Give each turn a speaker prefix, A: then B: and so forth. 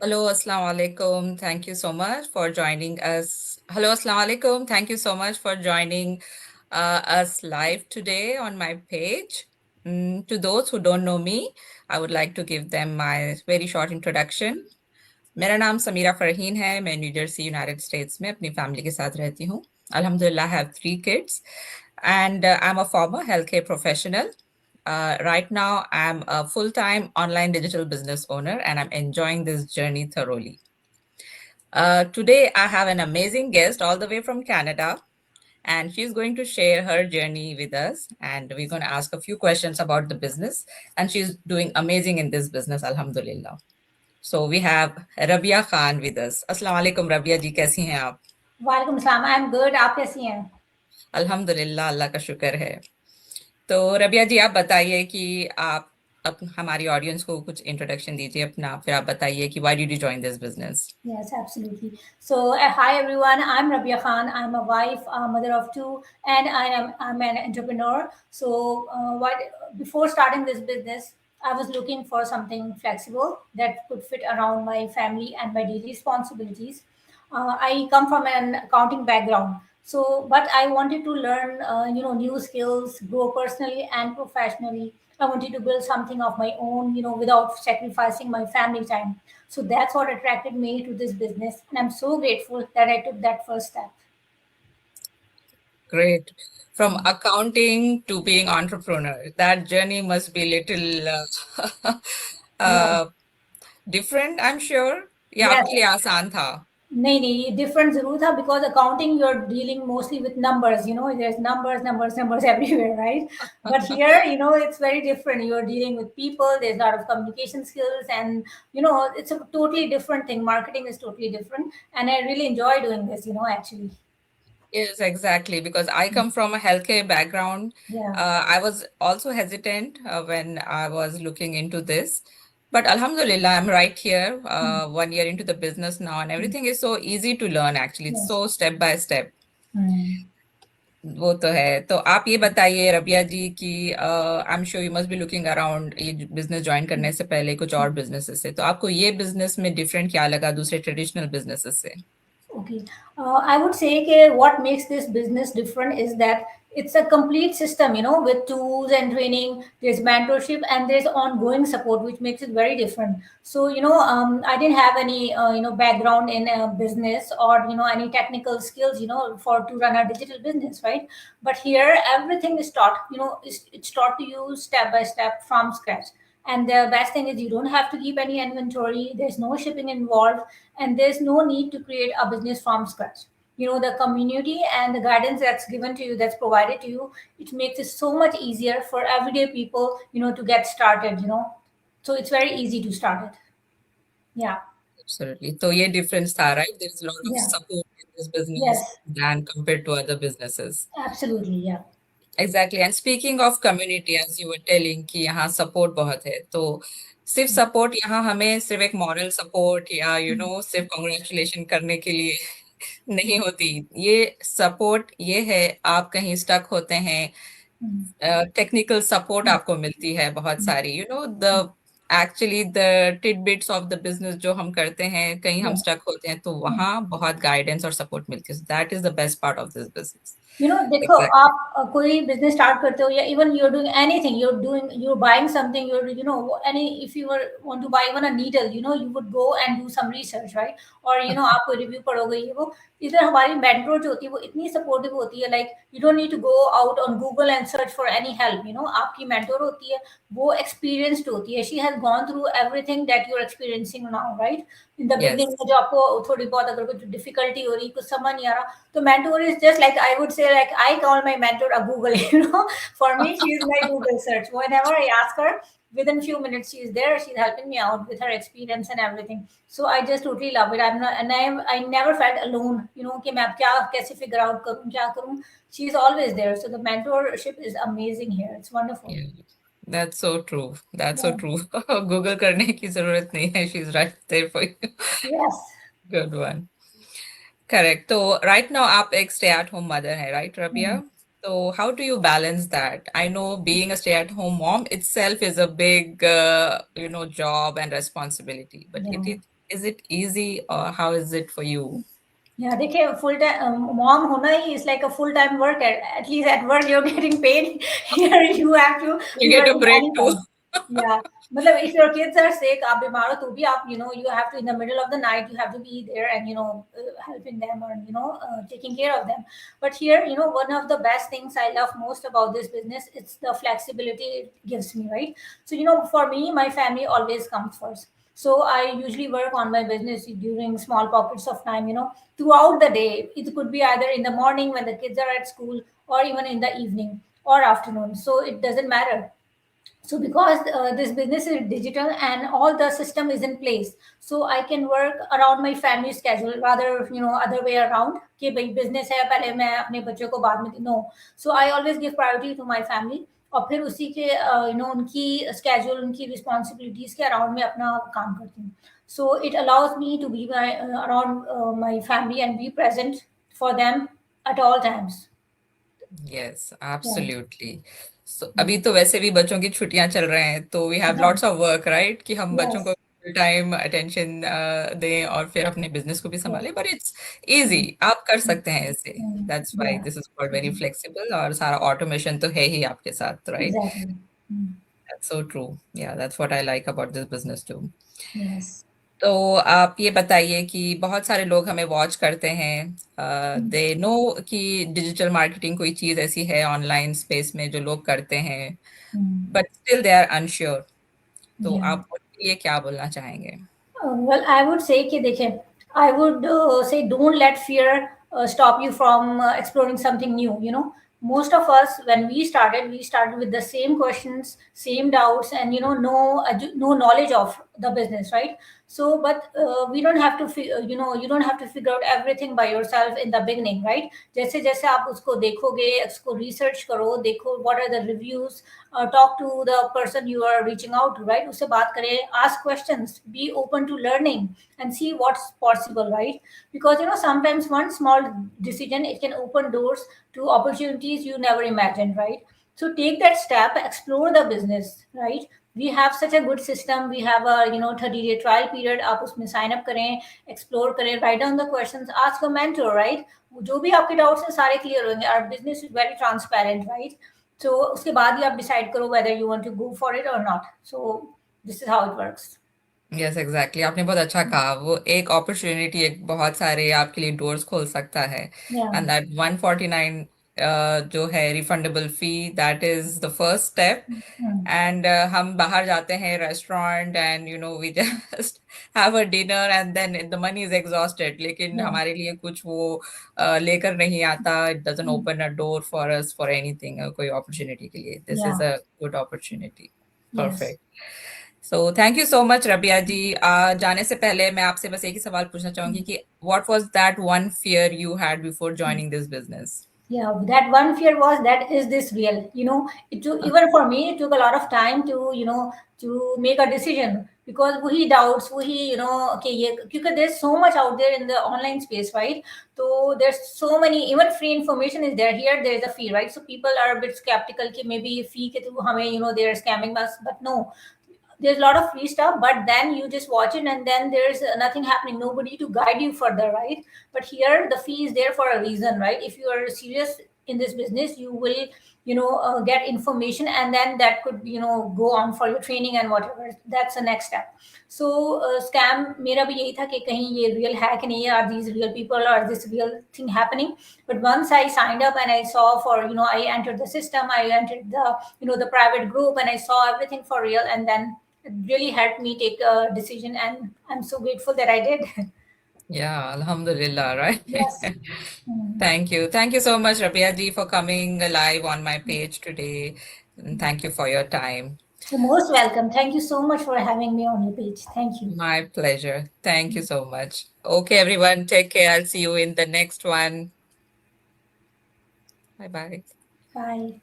A: Hello, Assalamu alaikum. Thank you so much for joining us. Hello, Assalamu alaikum. Thank you so much for joining us live today on my page. To those who don't know me, I would like to give them my very short introduction. मेरा नाम समीरा फरहीन है. मैं new Jersey United states में अपनी family के साथ रहती हूँ. Alhamdulillah, I have 3 kids, and I'm a former healthcare professional. Right now, I'm a full-time online digital business owner, and I'm enjoying this journey thoroughly. Today, I have an amazing guest all the way from Canada, and she's going to share her journey with us. And we're going to ask a few questions about the business, and she's doing amazing in this business, Alhamdulillah. So we have Rabia Khan with us. Assalamu alaikum, Rabia ji, कैसी हैं आप?
B: वालेकुम सलाम। I am good. आप कैसी हैं?
A: अल्हम्दुलिल्लाह, अल्लाह का शुक्र है. तो रबिया जी, आप बताइए कि आप हमारी ऑडियंस को कुछ इंट्रोडक्शन दीजिए अपना, फिर आप बताइए कि why did you join this business.
B: Yes, absolutely. So, hi everyone. I'm Rabia Khan. I'm a wife, a mother of two, and I'm an entrepreneur. So, before starting this business, I was looking for something flexible that could fit around my family and my daily responsibilities. I come from an accounting background, so but I wanted to learn, new skills, grow personally and professionally. I wanted to build something of my own, without sacrificing my family time. So that's what attracted me to this business. And I'm so grateful that I took that first step.
A: Great. From accounting to being entrepreneur, that journey must be little
B: Yeah.
A: uh, different, I'm sure. या
B: Yes.
A: आपके लिए आसान था?
B: नहीं नहीं, ये different जरूर था because accounting you are dealing mostly with numbers, there's numbers everywhere, right? But here, it's very different. You are dealing with people, there's a lot of communication skills, and it's a totally different thing. Marketing is totally different, and I really enjoy doing this, actually.
A: Yes, exactly. Because I come from a healthcare background.
B: Yeah.
A: I was also hesitant when I was looking into this. But Alhamdulillah, I'm right here, 1 year into the business now, and everything is so easy to learn, actually. It's
B: Yes.
A: so step by step.
B: Hmm.
A: वो तो है. तो आप ये बताइए रबिया जी कि I am sure you must be looking around ये business join करने से पहले कुछ और बिजनेसेस से. तो आपको ये बिजनेस में डिफरेंट क्या लगा दूसरे ट्रेडिशनल बिजनेसेस से?
B: Okay. I would say that what makes this business different is that it's a complete system, with tools and training, there's mentorship and there's ongoing support, which makes it very different. So, I didn't have any, background in business or, any technical skills, for to run a digital business, right? But here, everything is taught, it's taught to you step by step from scratch. And the best thing is you don't have to keep any inventory, there's no shipping involved, and there's no need to create a business from scratch. The community and the guidance that's given to you, that's provided to you, it makes it so much easier for everyday people, to get started. So it's very easy to start it. Yeah.
A: Absolutely. So ये difference था, right? There's a lot of
B: Yeah.
A: support in this business
B: Yes.
A: than compared to other businesses.
B: Absolutely. Yeah.
A: Exactly. And speaking of community, as you were telling कि यहाँ support बहुत है, तो सिर्फ support यहाँ हमें सिर्फ एक moral support या सिर्फ congratulation करने के लिए नहीं होती. ये support ये है, आप कहीं stuck होते हैं, टेक्निकल सपोर्ट आपको मिलती है बहुत सारी. The actually the titbits of the business जो हम करते हैं, कहीं हम
B: Yeah.
A: स्टक होते हैं तो वहाँ बहुत गाइडेंस और सपोर्ट मिलती है. That is the best part of this business.
B: देखो
A: एग्जैक्टली.
B: आप कोई बिजनेस स्टार्ट करते हो या even you are doing anything, you are buying something, any if you want to buy even a needle, you would go and do some research, right? और आप कोई review पढ़ोगे, ये वो इधर हमारी मेंटर जो होती है वो इतनी सपोर्टिव होती है, like you don't need to go out on Google and search for any help. आपकी मेंटर होती है, वो एक्सपीरियंस्ड होती है, she has gone through everything that you are experiencing now, right? In the beginning
A: yes.
B: में जो आपको थोड़ी बहुत अगर कुछ डिफिकल्टी हो रही, कुछ समझ नहीं आ रहा, so mentor is just like, I would say, like I call my mentor a Google. For me, she is my Google search. Whenever I ask her, within few minutes she is there. She's helping me out with her experience and everything. So I just totally love it. I'm not, and I never felt alone. कि मैं अब क्या कैसे figure out करूँ क्या करूँ. She's always there. So the mentorship is amazing here. It's wonderful.
A: That's so true. That's so
B: Yeah.
A: True. Google करने की जरूरत नहीं है. She is right there for you.
B: Yes.
A: Good one. Correct. तो right now आप एक stay at home mother है, right Rabia?
B: Mm.
A: So how do you balance that? I know being a stay-at-home mom itself is a big, job and responsibility, but it
B: Yeah.
A: is is it easy or how is it for you?
B: Yeah, देखिए full time mom होना ही is like a full time work. At least at work you're getting paid. Here you have to
A: You
B: be
A: get a
B: working
A: break too.
B: anytime. Yeah, मतलब if your kids are sick, आप बीमार हो तो भी आप you have to in the middle of the night you have to be there and helping them or taking care of them. But here one of the best things I love most about this business, it's the flexibility it gives me, right? So for me my family always comes first. So I usually work on my business during small pockets of time, throughout the day. It could be either in the morning when the kids are at school or even in the evening or afternoon. So it doesn't matter. So because this business is digital and all the system is in place, so I can work around my family schedule rather other way around कि भाई business है पहले मैं अपने बच्चों को बाद में no. So I always give priority to my family और फिर उसी के उनकी schedule उनकी responsibilities के around में अपना काम करती हूँ. So it allows me to be around my family and be present for them at all times.
A: Yes,
B: Yeah.
A: absolutely. So अभी तो वैसे भी बच्चों की छुट्टियां चल रहे हैं तो we have
B: Yeah.
A: lots of work, right? कि हम बच्चों
B: Yes.
A: को फुल टाइम अटेंशन दें और फिर अपने बिजनेस को भी
B: Yes.
A: संभालें, but it's easy,
B: Mm,
A: आप कर
B: mm,
A: सकते हैं इसे. That's why
B: yeah.
A: this is called very
B: Mhm.
A: flexible और सारा automation तो है ही आपके साथ, right?
B: Exactly. Mm.
A: That's so true. Yeah, that's what I like about this business too.
B: Yes.
A: तो आप ये बताइए कि बहुत सारे लोग हमें वॉच करते हैं,
B: Mm.
A: दे नो कि डिजिटल मार्केटिंग कोई चीज ऐसी है ऑनलाइन स्पेस में जो लोग करते हैं,
B: Mm.
A: But still they are unsure. तो
B: Yeah.
A: आप उनके लिए क्या बोलना चाहेंगे?
B: Well, I would say कि देखिए, I would say don't let fear stop you from exploring something new. Most of us when we started with the same questions, same doubts, and no knowledge of the business, right? So, but we don't have to, you don't have to figure out everything by yourself in the beginning, right? जैसे जैसे आप उसको देखोगे, उसको research करो, देखो what are the reviews, talk to the person you are reaching out to, right? उससे बात करें, ask questions, be open to learning, and see what's possible, right? Because sometimes one small decision it can open doors to opportunities you never imagined, right? So take that step, explore the business, right? We have such a good system. We have a 30-day trial period. आप उसमें sign up करें, explore करें, write down the questions, ask a mentor, right? जो भी आपके doubts हैं सारे clear होंगे. Our business is very transparent, right? So उसके बाद ही आप decide करो whether you want to go for it or not. So this is how it works.
A: Yes exactly, आपने बहुत अच्छा कहा. वो एक अपॉर्चुनिटी एक बहुत सारे आपके लिए डोर्स खोल सकता है.
B: Yeah.
A: एंड दैट 149 जो है refundable fee, that is the first step.
B: Hmm.
A: And हम बाहर जाते हैं restaurant and we just have a dinner and then the money is exhausted, लेकिन
B: Yeah.
A: हमारे लिए कुछ वो लेकर नहीं आता. It doesn't
B: Hmm.
A: Open a door for us for anything, कोई अपॉर्चुनिटी के लिए. This
B: Yeah.
A: Is a good opportunity.
B: Yes.
A: Perfect. So thank you so much Rabia ji. जाने से पहले मैं आपसे बस एक ही सवाल पूछना चाहूंगी कि what was that one fear you had before joining this business?
B: Yeah, that one fear was that is this real? It took, even for me, it took a lot of time to to make a decision because वही doubts, वही okay, ये because there's so much out there in the online space, right? So there's so many, even free information is there. Here there is a fee, right? So people are a bit skeptical कि maybe fee के through हमें they're scamming us, but no, there's a lot of free stuff, but then you just watch it and then there's nothing happening, nobody to guide you further, right? But here the fee is there for a reason, right? If you are serious in this business, you will get information, and then that could go on for your training and whatever, that's the next step. So scam मेरा भी यही था कि कहीं ये real है कि नहीं, are these real people, are this real thing happening? But once I signed up and I saw for I entered the system, I entered the the private group, and I saw everything for real, and then it really helped me take a decision, and I'm so grateful that I did.
A: Yeah, Alhamdulillah, right?
B: Yes. Mm.
A: Thank you. Thank you so much, Rabia ji, for coming live on my page today. And thank you for your time.
B: You're most welcome. Thank you so much for having me on your page. Thank you.
A: My pleasure. Thank you so much. Okay, everyone, take care. I'll see you in the next one. Bye bye.
B: Bye.